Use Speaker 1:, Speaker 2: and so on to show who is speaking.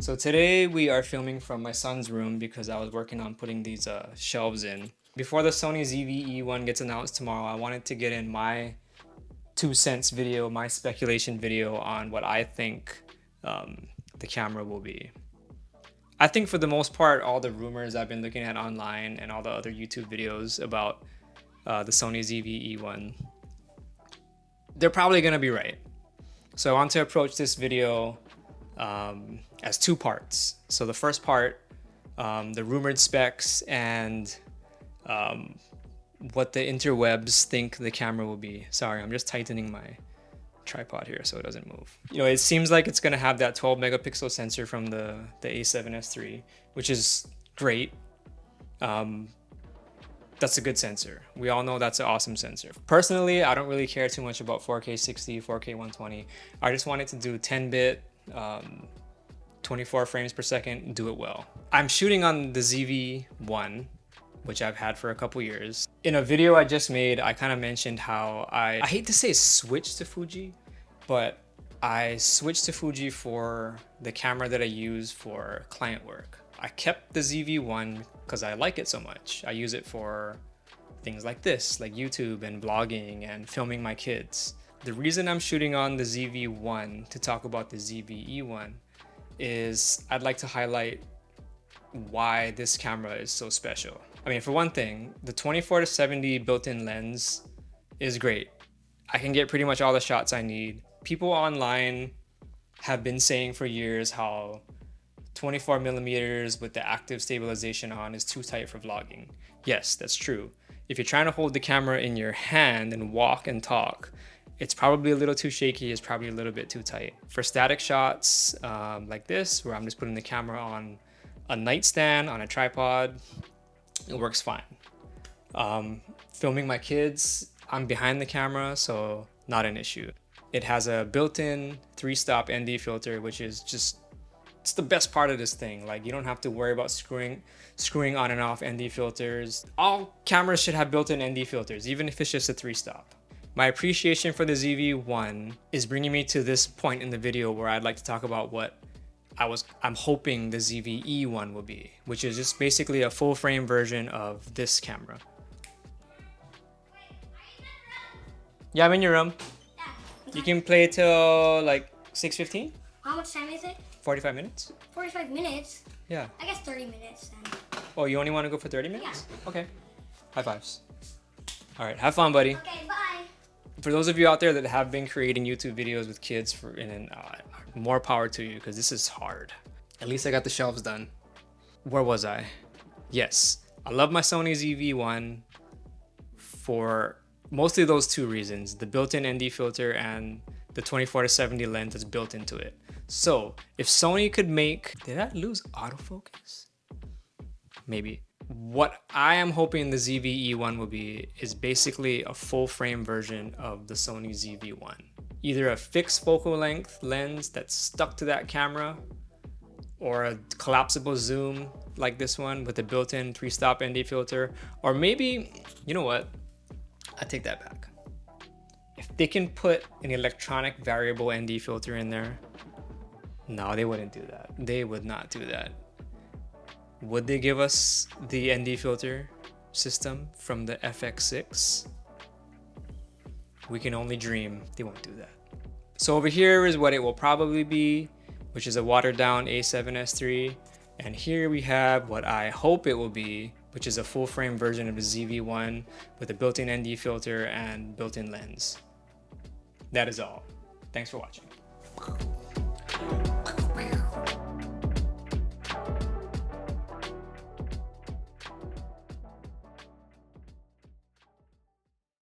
Speaker 1: So today we are filming from my son's room because I was working on putting these shelves in. Before the Sony ZV-E1 gets announced tomorrow, I wanted to get in my 2 cents video, my speculation video on what I think the camera will be. I think for the most part, all the rumors I've been looking at online and all the other YouTube videos about the Sony ZV-E1, they're probably gonna be right. So I want to approach this video as 2 parts. So the first part, the rumored specs and what the interwebs think the camera will be. Sorry, I'm just tightening my tripod here so it doesn't move. You know, it seems like it's gonna have that 12 megapixel sensor from the A7S III, which is great. That's a good sensor. We all know that's an awesome sensor. Personally, I don't really care too much about 4K 60, 4K 120. I just want it to do 10-bit, 24 frames per second, do it well. I'm shooting on the ZV-1, which I've had for a couple years. In a video I just made, I kind of mentioned how I hate to say switch to Fuji, but I switched to Fuji for the camera that I use for client work. I kept the ZV-1 because I like it so much. I use it for things like this, like YouTube and blogging and filming my kids. The reason I'm shooting on the ZV-1 to talk about the ZV-E1 is I'd like to highlight why this camera is so special. I mean, for one thing, the 24-70 built-in lens is great. I can get pretty much all the shots I need. People online have been saying for years how 24 millimeters with the active stabilization on is too tight for vlogging. Yes, that's true. If you're trying to hold the camera in your hand and walk and talk, it's probably a little too shaky, it's probably a little bit too tight. For static shots like this, where I'm just putting the camera on a nightstand, on a tripod, it works fine. Filming my kids, I'm behind the camera, so not an issue. It has a built-in 3-stop ND filter, which is just, it's the best part of this thing. Like, you don't have to worry about screwing on and off ND filters. All cameras should have built-in ND filters, even if it's just a 3-stop. My appreciation for the ZV-1 is bringing me to this point in the video where I'd like to talk about what I'm hoping the ZV-E1 will be, which is just basically a full frame version of this camera. Yeah, I'm in your room. You can play till like 6:15?
Speaker 2: How much time is it?
Speaker 1: 45 minutes?
Speaker 2: 45 minutes?
Speaker 1: Yeah.
Speaker 2: I guess 30 minutes then.
Speaker 1: Oh, you only want to go for 30 minutes?
Speaker 2: Yeah.
Speaker 1: Okay. High fives. All right, have fun, buddy.
Speaker 2: Okay, bye.
Speaker 1: For those of you out there that have been creating YouTube videos with kids, more power to you, because this is hard. At least I got the shelves done. Where was I? Yes, I love my Sony ZV-1 for mostly those 2 reasons: the built-in ND filter and the 24-70 lens that's built into it. So if Sony could make, did I lose autofocus? Maybe. What I am hoping the ZV-E1 will be is basically a full frame version of the Sony ZV-1. Either a fixed focal length lens that's stuck to that camera, or a collapsible zoom like this one with a built-in 3-stop ND filter, or maybe, you know what? I take that back. If they can put an electronic variable ND filter in there, no, they wouldn't do that. They would not do that. Would they give us the ND filter system from the FX6? We can only dream. They won't do that. So over here is what it will probably be, which is a watered down A7S III. And here we have what I hope it will be, which is a full frame version of the ZV-1 with a built-in ND filter and built-in lens. That is all. Thanks for watching.